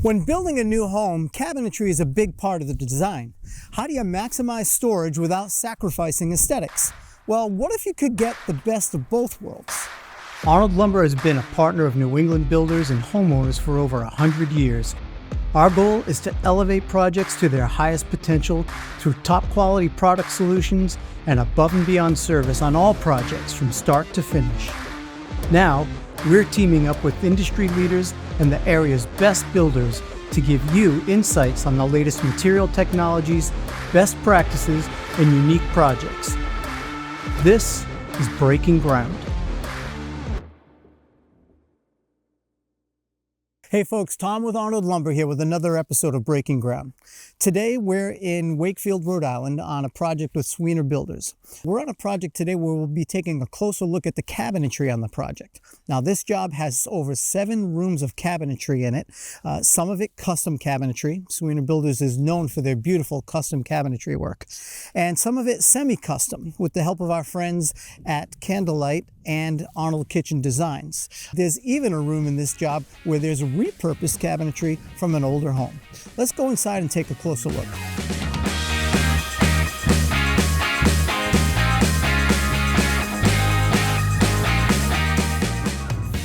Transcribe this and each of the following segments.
When building a new home, cabinetry is a big part of the design. How do you maximize storage without sacrificing aesthetics? Well, what if you could get the best of both worlds? Arnold Lumber has been a partner of New England builders and homeowners for over 100 years. Our goal is to elevate projects to their highest potential through top quality product solutions and above and beyond service on all projects from start to finish. Now, we're teaming up with industry leaders and the area's best builders to give you insights on the latest material technologies, best practices, and unique projects. This is Breaking Ground. Hey folks, Thom with Arnold Lumber here with another episode of Breaking Ground. Today we're in Wakefield, Rhode Island on a project with Sweener Builders. We're on a project today where we'll be taking a closer look at the cabinetry on the project. Now this job has over 7 rooms of cabinetry in it, some of it custom cabinetry. Sweener Builders is known for their beautiful custom cabinetry work. And some of it semi-custom with the help of our friends at Candlelight and Arnold Kitchen Designs. There's even a room in this job where there's repurposed cabinetry from an older home. Let's go inside and take a closer look.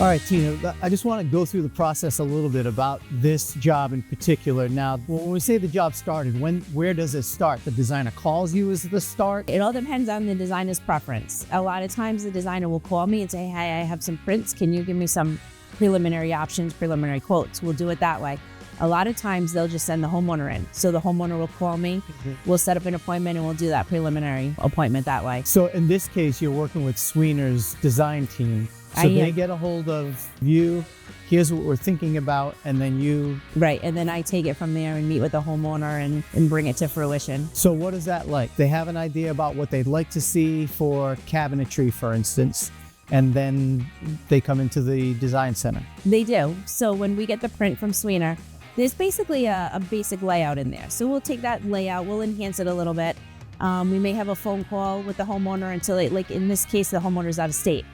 All right, Tina, I just want to go through the process a little bit about this job in particular. Now, when we say the job started, where does it start? The designer calls you as the start? It all depends on the designer's preference. A lot of times the designer will call me and say, hey, I have some prints. Can you give me some preliminary options, preliminary quotes? We'll do it that way. A lot of times they'll just send the homeowner in. So the homeowner will call me, we'll set up an appointment and we'll do that preliminary appointment that way. So in this case, you're working with Sweener's design team. So they get a hold of you, here's what we're thinking about, and then you... Right, and then I take it from there and meet with the homeowner and bring it to fruition. So what is that like? They have an idea about what they'd like to see for cabinetry, for instance, and then they come into the design center. They do. So when we get the print from Sweener, there's basically a basic layout in there. So we'll take that layout, we'll enhance it a little bit. We may have a phone call with the homeowner until, like in this case, the homeowner's out of state.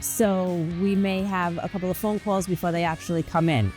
So we may have a couple of phone calls before they actually come in.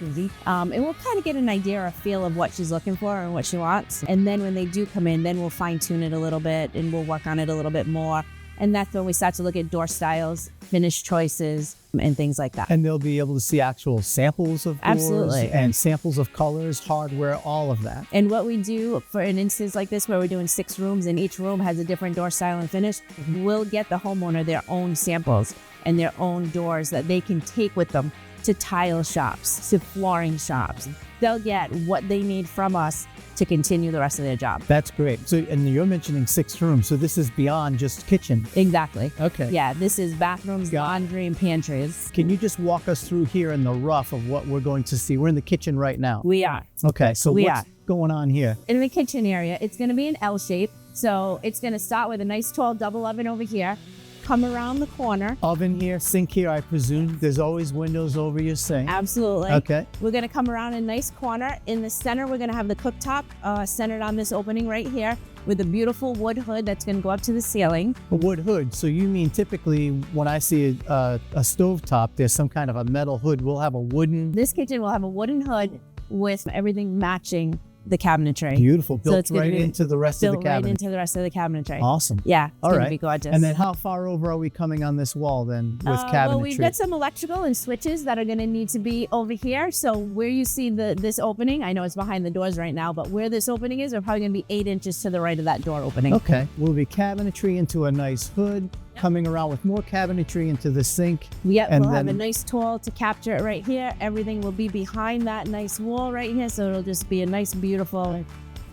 And we'll kind of get an idea or a feel of what she's looking for and what she wants. And then when they do come in, then we'll fine tune it a little bit and we'll work on it a little bit more. And that's when we start to look at door styles, finish choices, and things like that. And they'll be able to see actual samples of doors. Absolutely. And samples of colors, hardware, all of that. And what we do for an instance like this, where we're doing 6 rooms and each room has a different door style and finish, we'll get the homeowner their own samples and their own doors that they can take with them to tile shops, to flooring shops. They'll get what they need from us to continue the rest of their job. That's great. So, and you're mentioning 6 rooms, so this is beyond just kitchen. Exactly. Okay. Yeah, this is bathrooms, laundry, and pantries. Can you just walk us through here in the rough of what we're going to see? We're in the kitchen right now. We are. Okay, so what's going on here? In the kitchen area, it's going to be an L shape. So it's going to start with a nice tall double oven over here. Come around the corner. Oven here, sink here, I presume. There's always windows over your sink. Absolutely. Okay. We're going to come around a nice corner. In the center, we're going to have the cooktop centered on this opening right here with a beautiful wood hood that's going to go up to the ceiling. A wood hood. So you mean typically when I see a stovetop, there's some kind of a metal hood. We'll have a wooden... This kitchen will have a wooden hood with everything matching the cabinetry. Beautiful. Built right into the rest of the cabinet. Right into the rest of the cabinetry. Awesome. Yeah, it's going right. to be gorgeous. And then how far over are we coming on this wall then with cabinetry? Well, we've got some electrical and switches that are going to need to be over here. So where you see this opening, I know it's behind the doors right now, but where this opening is, we're probably going to be 8 inches to the right of that door opening. Okay. We'll be cabinetry into a nice hood. Coming around with more cabinetry into the sink. Yep, and we'll have a nice tool to capture it right here. Everything will be behind that nice wall right here, so it'll just be a nice, beautiful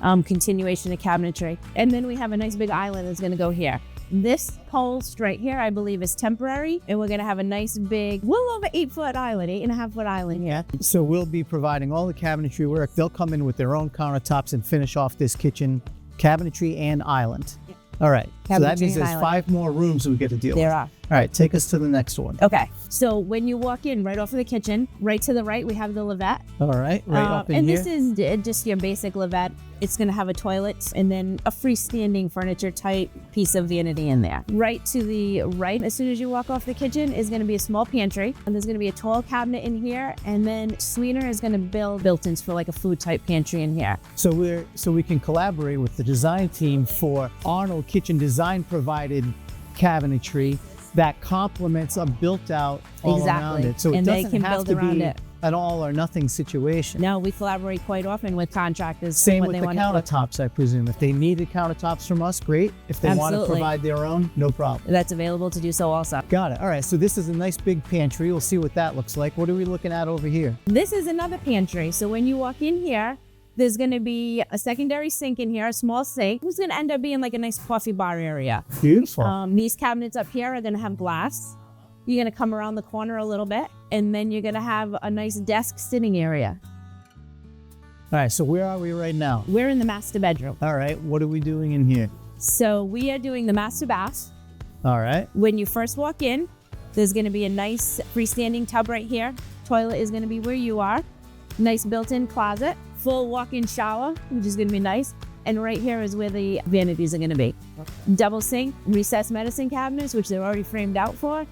continuation of cabinetry. And then we have a nice big island that's going to go here. This post right here, I believe, is temporary, and we're going to have a nice big, well over 8-foot island, 8.5-foot island here. So we'll be providing all the cabinetry work. They'll come in with their own countertops and finish off this kitchen, cabinetry and island. All right, so that means there's 5 more rooms we get to deal with. There are. All right, take us to the next one. Okay, so when you walk in right off of the kitchen, right to the right, we have the lavette. All right, up in and here. this is just your basic lavette. It's gonna have a toilet and then a freestanding furniture type piece of vanity in there. Right to the right, as soon as you walk off the kitchen, is gonna be a small pantry. And there's gonna be a tall cabinet in here. And then Sweener is gonna build built-ins for like a food type pantry in here. So we can collaborate with the design team for Arnold Kitchen Design provided cabinetry that complements a built out all around it. So it doesn't have to be an all or nothing situation. No, we collaborate quite often with contractors. Same with the countertops, I presume. If they needed countertops from us, great. If they want to provide their own, no problem. That's available to do so also. Got it. All right, so this is a nice big pantry. We'll see what that looks like. What are we looking at over here? This is another pantry. So when you walk in here, there's going to be a secondary sink in here, a small sink. It's going to end up being like a nice coffee bar area. Beautiful. These cabinets up here are going to have glass. You're going to come around the corner a little bit, and then you're going to have a nice desk sitting area. All right, so where are we right now? We're in the master bedroom. All right, what are we doing in here? So we are doing the master bath. All right. When you first walk in, there's going to be a nice freestanding tub right here. Toilet is going to be where you are. Nice built-in closet. Full walk-in shower, which is going to be nice. And right here is where the vanities are going to be. Double sink, recessed medicine cabinets, which they're already framed out for,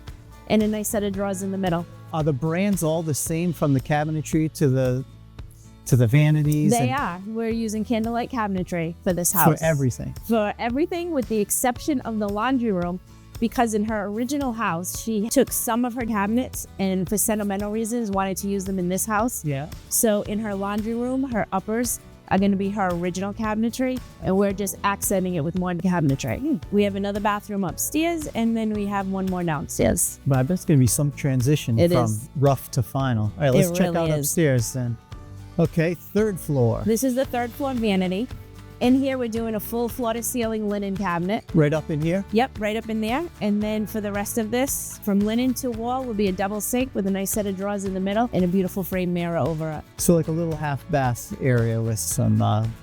and a nice set of drawers in the middle. Are the brands all the same from the cabinetry to the vanities? They are. We're using Candlelight Cabinetry for this house. For everything? For everything, with the exception of the laundry room, because in her original house, she took some of her cabinets and for sentimental reasons wanted to use them in this house. Yeah. So in her laundry room, her uppers are going to be her original cabinetry, and we're just accenting it with more cabinetry. We have another bathroom upstairs, and then we have one more downstairs. But I bet it's going to be some transition from rough to final. All right, let's check out upstairs then. Okay, third floor. This is the third floor vanity. In here, we're doing a full floor-to-ceiling linen cabinet. Right up in here? Yep, right up in there. And then for the rest of this, from linen to wall, will be a double sink with a nice set of drawers in the middle and a beautiful framed mirror over it. So like a little half bath area with some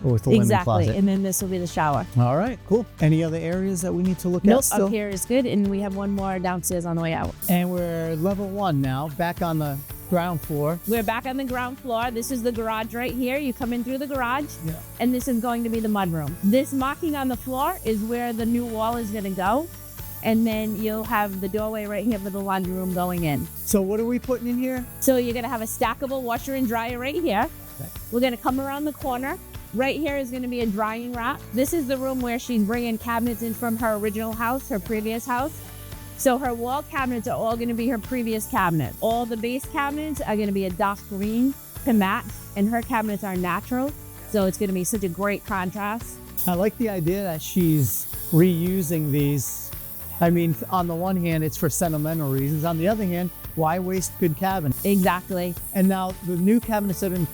with a linen closet. Exactly, and then this will be the shower. All right, cool. Any other areas that we need to look at still? Nope, up here is good, and we have one more downstairs on the way out. And we're level 1 now, back on the ground floor. We're back on the ground floor. This is the garage right here. You come in through the garage, and this is going to be the mudroom. This marking on the floor is where the new wall is going to go, and then you'll have the doorway right here for the laundry room going in. So what are we putting in here? So you're going to have a stackable washer and dryer right here. Okay. We're going to come around the corner. Right here is going to be a drying rack. This is the room where she's bringing cabinets in from her original house, her previous house. So her wall cabinets are all going to be her previous cabinets. All the base cabinets are going to be a dark green to match, and her cabinets are natural. So it's going to be such a great contrast. I like the idea that she's reusing these. I mean, on the one hand, it's for sentimental reasons. On the other hand, why waste good cabinets? Exactly. And now the new cabinets that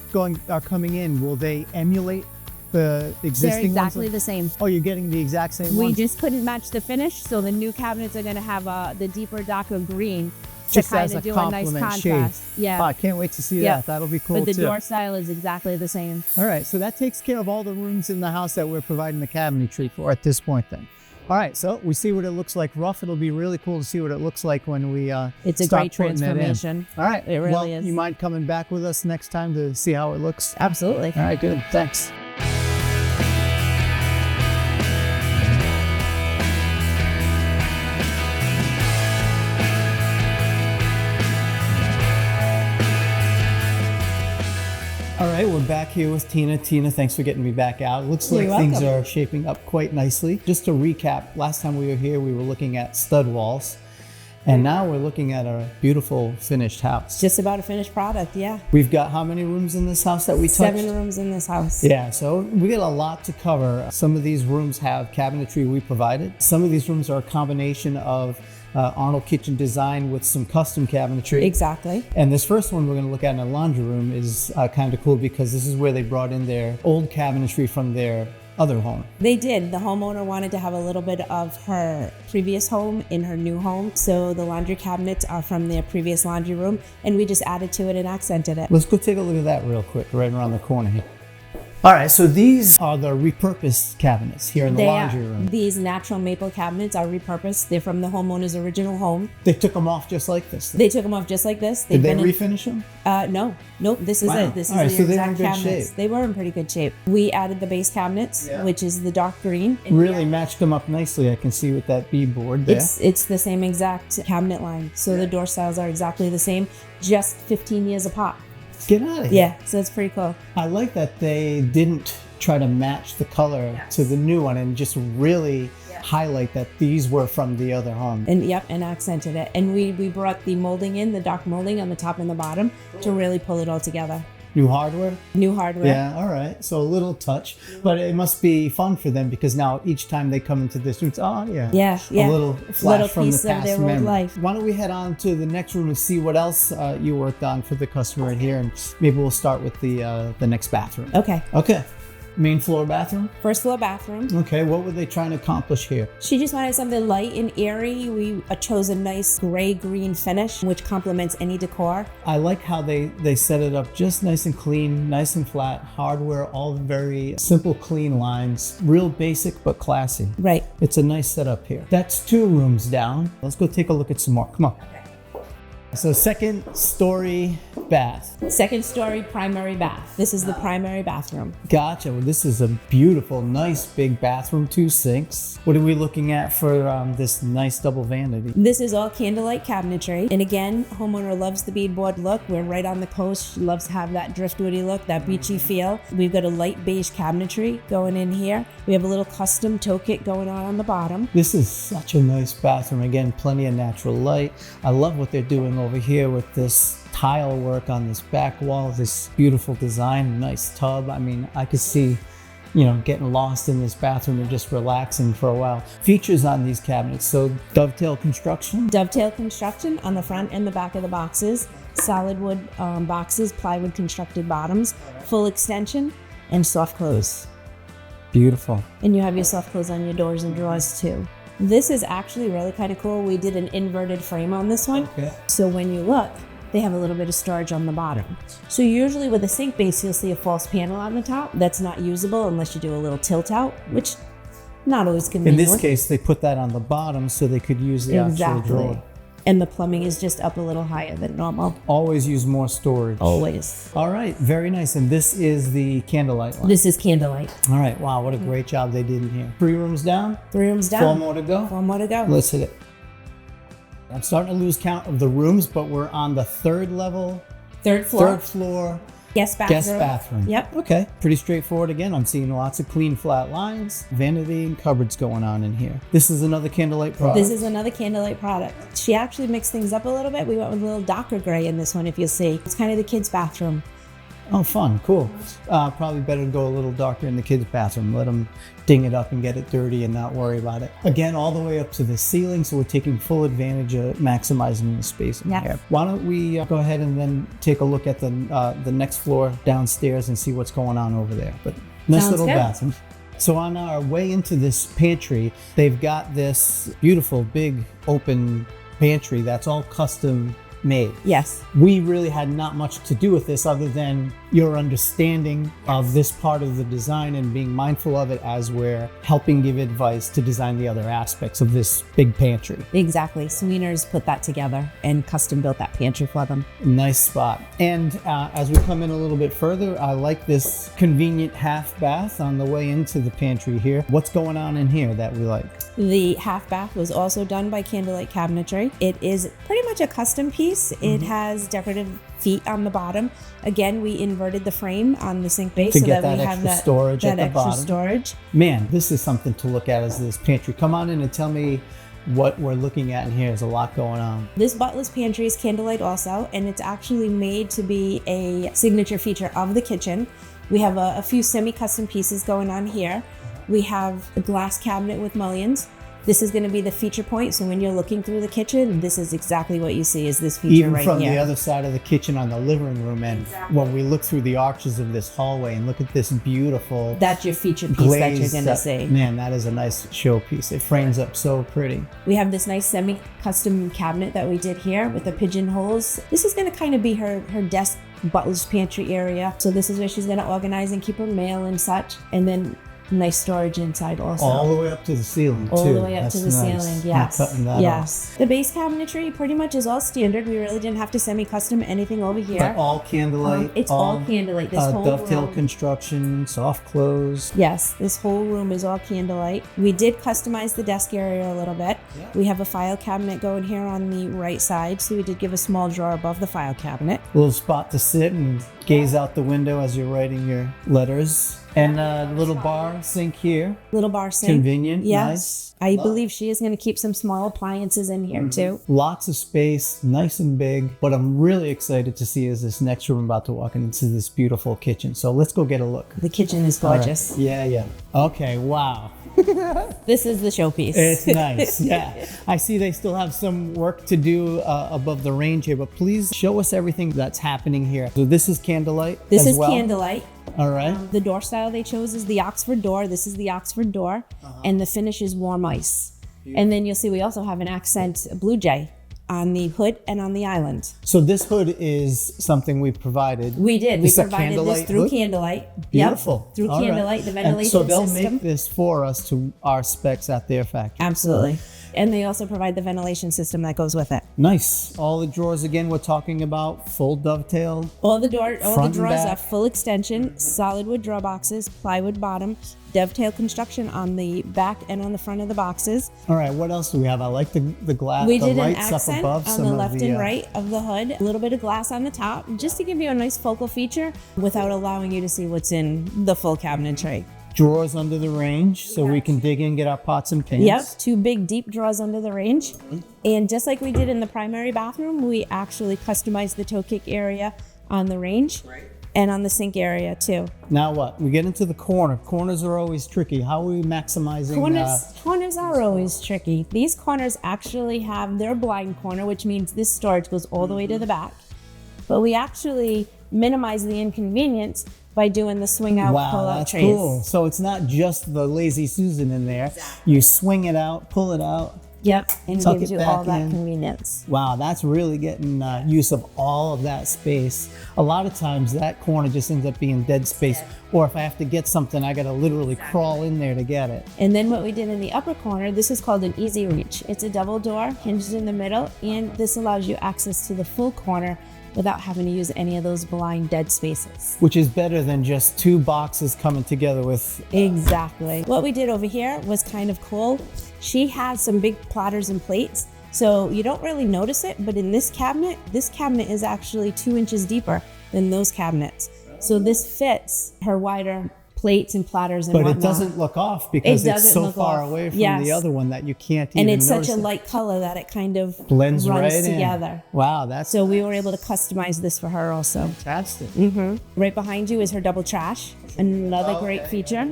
are coming in, will they emulate the existing They're exactly the same. Oh, you're getting the exact same ones? We just couldn't match the finish, so the new cabinets are going to have the deeper, darker green just to kind as of do a complement nice contrast. Shade. Yeah. Oh, I can't wait to see that. That'll be cool But the too. door style is exactly the same. All right, so that takes care of all the rooms in the house that we're providing the cabinetry for at this point then. All right, so we see what it looks like rough. It'll be really cool to see what it looks like when we it's a great transformation. All right, it really is. You mind coming back with us next time to see how it looks? Absolutely. All right, good. Thanks. All right, we're back here with Tina. Tina, thanks for getting me back out. Looks like things are shaping up quite nicely. Just to recap, last time we were here, we were looking at stud walls. And now we're looking at a beautiful finished house. Just about a finished product, yeah. We've got how many rooms in this house that we touched? 7 rooms in this house. Yeah, so we got a lot to cover. Some of these rooms have cabinetry we provided. Some of these rooms are a combination of Arnold Kitchen Design with some custom cabinetry. Exactly. And this first one we're going to look at in the laundry room is kind of cool because this is where they brought in their old cabinetry from their other home. They did. The homeowner wanted to have a little bit of her previous home in her new home. So the laundry cabinets are from their previous laundry room, and we just added to it and accented it. Let's go take a look at that real quick, right around the corner here. All right, so these are the repurposed cabinets here in the laundry room. These natural maple cabinets are repurposed. They're from the homeowner's original home. They took them off just like this. They took them off just like this. Did they refinish them? No. Nope, this is it. This is right, the so they were in exact good cabinets. shape. They were in pretty good shape. We added the base cabinets, which is the dark green. Really matched them up nicely. I can see with that beadboard there. It's the same exact cabinet line. So the door styles are exactly the same, just 15 years apart. Get out of here. Yeah, so it's pretty cool. I like that they didn't try to match the color to the new one and just really highlight that these were from the other home. And accented it. And we brought the molding in, the dark molding on the top and the bottom to really pull it all together. New hardware? New hardware. Yeah, all right. So a little touch, but it must be fun for them because now each time they come into this room, it's, a little flash from piece the of past their old memory. life. Why don't we head on to the next room and see what else you worked on for the customer in here, and maybe we'll start with the next bathroom. Okay. Okay. Main floor bathroom? First floor bathroom. Okay, what were they trying to accomplish here? She just wanted something light and airy. We chose a nice gray-green finish, which complements any decor. I like how they set it up just nice and clean, nice and flat, hardware, all very simple, clean lines, real basic but classy. Right. It's a nice setup here. That's 2 rooms down. Let's go take a look at some more. Come on. So second story bath. Second story primary bath. This is the primary bathroom. Gotcha. Well, this is a beautiful, nice big bathroom, 2 sinks. What are we looking at for this nice double vanity? This is all candlelight cabinetry. And again, homeowner loves the beadboard look. We're right on the coast. She loves to have that driftwoody look, that beachy feel. We've got a light beige cabinetry going in here. We have a little custom toe kit going on the bottom. This is such a nice bathroom. Again, plenty of natural light. I love what they're doing over here with this tile work on this back wall, this beautiful design, nice tub. I mean, I could see, getting lost in this bathroom and just relaxing for a while. Features on these cabinets. So dovetail construction. Dovetail construction on the front and the back of the boxes. Solid wood boxes, plywood constructed bottoms, full extension, and soft close. Beautiful. And you have your soft close on your doors and drawers too. This is actually really kind of cool. We did an inverted frame on this one. Okay. So when you look, they have a little bit of storage on the bottom. So usually with a sink base, you'll see a false panel on the top that's not usable unless you do a little tilt out, which not always convenient. In this case, they put that on the bottom so they could use the actual drawer. And the plumbing is just up a little higher than normal. Always use more storage. Always. All right, very nice. And this is the candlelight line. This is candlelight. All right, wow, what a great job they did in here. 3 rooms down. 3 rooms down. 4 more to go. 4 more to go. Let's hit it. I'm starting to lose count of the rooms, but we're on the 3rd level. 3rd floor. 3rd floor. Guest bathroom. Guest bathroom. Yep. Okay, pretty straightforward again. I'm seeing lots of clean flat lines, vanity and cupboards going on in here. This is another candlelight product. This is another candlelight product. She actually mixed things up a little bit. We went with a little darker gray in this one, if you'll see. It's kind of the kids' bathroom. Oh, fun, cool. Probably better to go a little darker in the kids' bathroom. Let them ding it up and get it dirty and not worry about it. Again, all the way up to the ceiling, so we're taking full advantage of maximizing the space in here. Why don't we go ahead and then take a look at the next floor downstairs and see what's going on over there. But nice Sounds little good. bathroom. So on our way into this pantry, they've got this beautiful big open pantry that's all custom made. Yes. We really had not much to do with this other than your understanding of this part of the design and being mindful of it as we're helping give advice to design the other aspects of this big pantry. Exactly. Sweeners put that together and custom built that pantry for them. Nice spot. And as we come in a little bit further, I like this convenient half bath on the way into the pantry here. What's going on in here that we like? The half bath was also done by Candlelight Cabinetry. It is pretty much a custom piece. It has decorative feet on the bottom. Again, we inverted the frame on the sink base To so get that we that have extra storage at the extra bottom. storage. Man, this is something to look at as this pantry. Come on in and tell me what we're looking at in here. There's a lot going on. This butler's pantry is candlelight also, and it's actually made to be a signature feature of the kitchen. We have a few semi-custom pieces going on here. We have a glass cabinet with mullions. This is going to be the feature point, so when you're looking through the kitchen, this is exactly what you see is this feature Even right from here. the other side of the kitchen on the living room end, when we look through the arches of this hallway and look at this beautiful That's your feature piece glaze that you're going to see. Man, that is a nice showpiece. It frames up so pretty. We have this nice semi-custom cabinet that we did here with the pigeonholes. This is going to kind of be her desk butler's pantry area. So this is where she's gonna organize and keep her mail and such. And then nice storage inside also. All the way up to the ceiling, too. All the way up That's to the nice. ceiling, yes. Not cutting that yes. The base cabinetry pretty much is all standard. We really didn't have to semi-custom anything over here. But all candlelight. It's all candlelight. This whole dovetail room. construction, soft close. Yes, this whole room is all candlelight. We did customize the desk area a little bit. Yeah. We have a file cabinet going here on the right side, so we did give a small drawer above the file cabinet. Little spot to sit and gaze out the window as you're writing your letters. And a little bar sink here. Little bar sink. Convenient, Yes. nice. I believe she is going to keep some small appliances in here too. Lots of space, nice and big. What I'm really excited to see is this next room. I'm about to walk into this beautiful kitchen. So let's go get a look. The kitchen is All right. gorgeous. Yeah. Okay, wow. This is the showpiece. It's nice, yeah. I see they still have some work to do above the range here, but please show us everything that's happening here. So this is candlelight This as is well? candlelight. All right. The door style they chose is the Oxford door. This is the Oxford door. And the finish is warm ice. And then you'll see we also have an accent blue jay on the hood and on the island. So this hood is something we provided. We did. We It's a provided this candlelight through hood? candlelight. Beautiful. Yep. Through All right. candlelight, the And ventilation so they'll system. make this for us to our specs at their factory. Absolutely. And they also provide the ventilation system that goes with it. Nice. All the drawers again, we're talking about full dovetail. All the Front and drawers back. are full extension, solid wood drawer boxes, plywood bottom, dovetail construction on the back and on the front of the boxes. All right, what else do we have? I like the glass, We the did an lights up accent above on some the of left the, and right of the hood, a little bit of glass on the top, just to give you a nice focal feature without allowing you to see what's in the full cabinetry. drawers under the range so we can dig in, get our pots and pans. Yep, 2 big deep drawers under the range. And just like we did in the primary bathroom, we actually customized the toe kick area on the range and on the sink area too. Now what? We get into the corner. Corners are always tricky. How are we maximizing? Corners are always tricky. These corners actually have their blind corner, which means this storage goes all the way to the back. But we actually minimize the inconvenience by doing the swing out, pull out that's trays. cool. So it's not just the lazy Susan in there. Exactly. You swing it out, pull it out. Yep, and Tuck gives it you all back that in. convenience. Wow, that's really getting use of all of that space. A lot of times that corner just ends up being dead space. Or if I have to get something, I gotta literally crawl in there to get it. And then what we did in the upper corner, this is called an easy reach. It's a double door, hinged in the middle, and this allows you access to the full corner without having to use any of those blind dead spaces. Which is better than just 2 boxes coming together with... Exactly. What we did over here was kind of cool. She has some big platters and plates, so you don't really notice it, but in this cabinet is actually 2 inches deeper than those cabinets. So this fits her wider plates and platters and whatnot. But it doesn't look off because It it's doesn't so look far off. away from Yes. the other one that you can't even And it's notice such a it. light color that it kind of Blends runs right in. together. Wow, that's So we were able to customize this for her also. fantastic. Right behind you is her double trash, another great feature.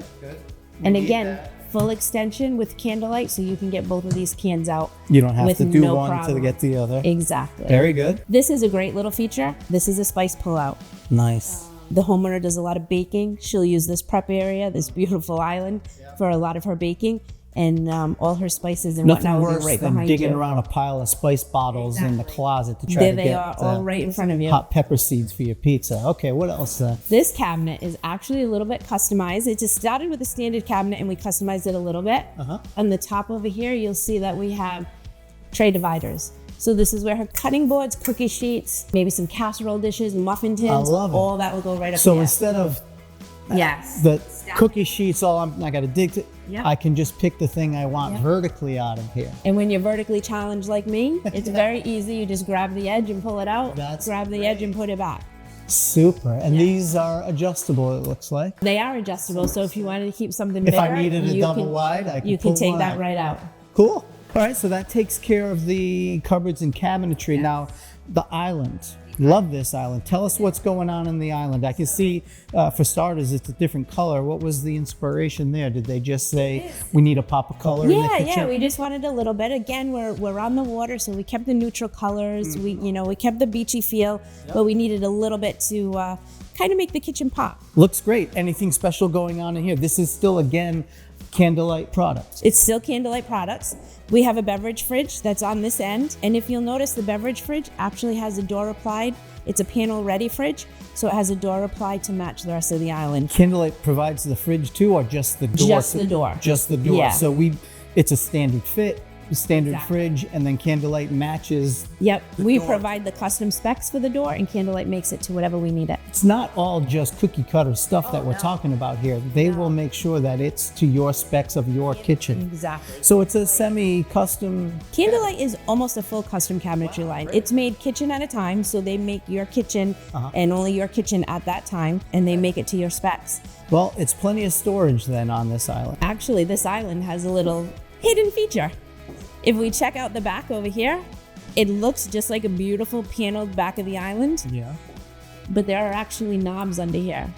And again, full extension with candlelight, so you can get both of these cans out. You don't have with to do no one problem. to get the other. Exactly. Very good. This is a great little feature. This is a spice pull-out. Nice. The homeowner does a lot of baking. She'll use this prep area, this beautiful island, for a lot of her baking, and all her spices and Nothing whatnot will worse be right than behind digging you. around a pile of spice bottles in the closet to try There to they get are, all right in front of you. hot pepper seeds for your pizza. Okay, what else? This cabinet is actually a little bit customized. It just started with a standard cabinet and we customized it a little bit. On the top over here, you'll see that we have tray dividers. So this is where her cutting boards, cookie sheets, maybe some casserole dishes, muffin tins, love it. all that will go right up So here. instead of Yes. the cookie sheets, I got to dig to, Yep. I can just pick the thing I want vertically out of here. And when you're vertically challenged like me, it's very easy. You just grab the edge and pull it out, grab the edge and put it back. Super. And these are adjustable, it looks like. They are adjustable, so if you wanted to keep something If bigger, I needed a you double can, wide, I can you can pull take one that out. right out. Cool. All right, so that takes care of the cupboards and cabinetry. Now, the island. Love this island. Tell us what's going on in the island. I can see, for starters, it's a different color. What was the inspiration there? Did they just say, we need a pop of color in the kitchen? Yeah, we just wanted a little bit. Again, we're on the water, so we kept the neutral colors. We kept the beachy feel, but we needed a little bit to kind of make the kitchen pop. Looks great. Anything special going on in here? This is still, again, Candlelight products. It's still Candlelight products. We have a beverage fridge that's on this end. And if you'll notice, the beverage fridge actually has a door applied. It's a panel ready fridge, so it has a door applied to match the rest of the island. Candlelight provides the fridge too, or just the door? Just the door. Just the door. Yeah. So it's a standard fit, standard Exactly. fridge, and then Candlelight matches. Yep, we door. provide the custom specs for the door, and Candlelight makes it to whatever we need it. It's not all just cookie cutter stuff that we're talking about here. They will make sure that it's to your specs of your kitchen. Exactly. So it's a semi-custom. Candlelight is almost a full custom cabinetry line. It's made kitchen at a time, so they make your kitchen and only your kitchen at that time, and they make it to your specs. Well, it's plenty of storage then on this island. Actually, this island has a little hidden feature. If we check out the back over here, it looks just like a beautiful paneled back of the island, Yeah. but there are actually knobs under here.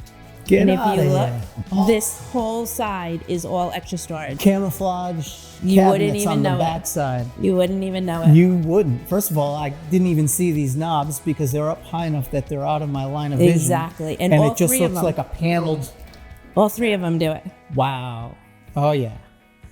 Get And if out you of look, here. this whole side is all extra storage. Camouflage You wouldn't cabinets even on the know it. back side. You wouldn't even know it. You wouldn't. First of all, I didn't even see these knobs because they're up high enough that they're out of my line of vision. Exactly. And And all it just three of looks them. like a paneled. All three of them do it. Wow. Oh, yeah.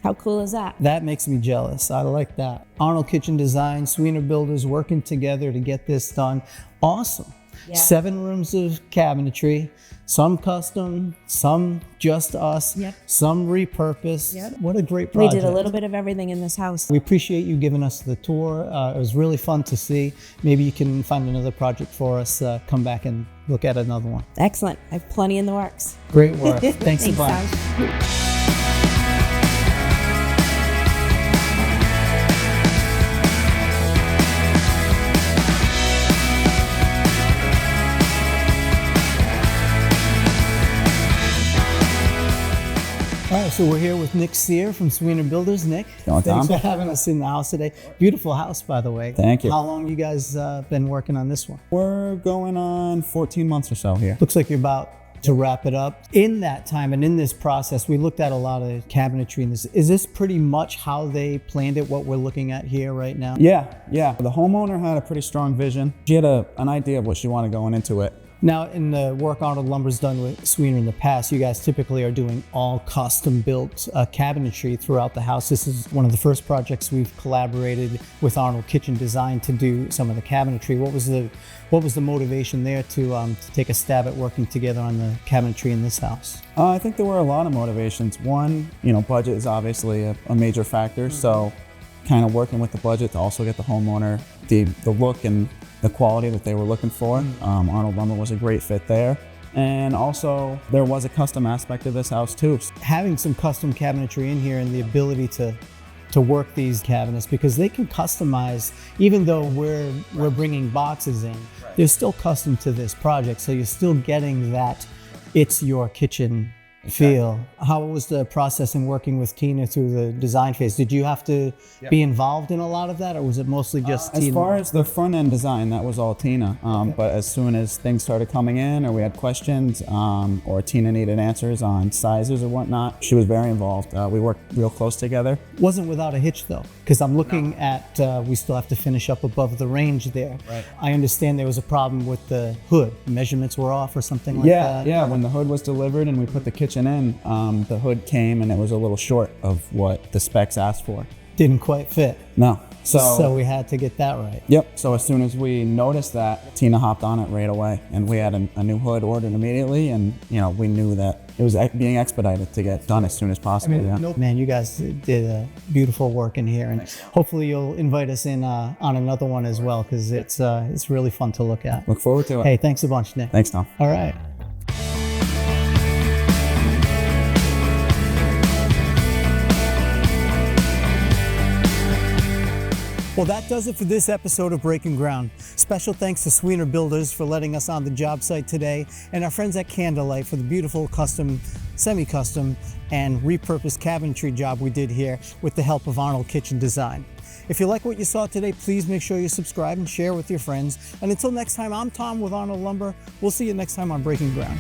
How cool is that? That makes me jealous. I like that. Arnold Kitchen Design, Sweener Builders working together to get this done. Awesome. Yeah. 7 rooms of cabinetry, some custom, some just us, Yep. some repurposed. Yep. What a great We project. did a little bit of everything in this house. We appreciate you giving us the tour. It was really fun to see. Maybe you can find another project for us. Come back and look at another one. Excellent. I have plenty in the works. Great work. Thanks a bunch. Tom. All right, so we're here with Nick Sear from Sweener Builders. Nick, Going, thanks Thom. for having us in the house today. Beautiful house, by the way. Thank you. How long you guys been working on this one? We're going on 14 months or so here. Looks like you're about to wrap it up. In that time and in this process, we looked at a lot of cabinetry in this. Is this pretty much how they planned it, what we're looking at here right now? Yeah. The homeowner had a pretty strong vision. She had an idea of what she wanted going into it. Now, in the work Arnold Lumber's done with Sweener in the past, you guys typically are doing all custom-built cabinetry throughout the house. This is one of the first projects we've collaborated with Arnold Kitchen Design to do some of the cabinetry. What was the motivation there to take a stab at working together on the cabinetry in this house? I think there were a lot of motivations. One, budget is obviously a major factor. So kind of working with the budget to also get the homeowner the look and the quality that they were looking for. Arnold Lumber was a great fit there. And also there was a custom aspect of this house too. Having some custom cabinetry in here and the ability to work these cabinets, because they can customize, even though we're bringing boxes in, they're still custom to this project. So you're still getting that it's your kitchen feel. How was the process in working with Tina through the design phase? Did you have to be involved in a lot of that, or was it mostly just Tina? As far as the front end design, that was all Tina. But as soon as things started coming in, or we had questions, or Tina needed answers on sizes or whatnot, she was very involved. We worked real close together. Wasn't without a hitch though, because I'm looking at, we still have to finish up above the range there. Right. I understand there was a problem with the hood. Measurements were off or something like that. Yeah. When the hood was delivered and we put the kitchen in, the hood came and it was a little short of what the specs asked for. Didn't quite fit. No. So we had to get that right. Yep. So as soon as we noticed that, Tina hopped on it right away, and we had a new hood ordered immediately, and we knew that it was being expedited to get done as soon as possible. Man, you guys did beautiful work in here, and hopefully you'll invite us in on another one as well, because it's really fun to look at. Look forward to it. Hey, thanks a bunch, Nick. Thanks, Thom. All right. Well, that does it for this episode of Breaking Ground. Special thanks to Sweener Builders for letting us on the job site today, and our friends at Candlelight for the beautiful custom, semi-custom, and repurposed cabinetry job we did here with the help of Arnold Kitchen Design. If you like what you saw today, please make sure you subscribe and share with your friends. And until next time, I'm Thom with Arnold Lumber. We'll see you next time on Breaking Ground.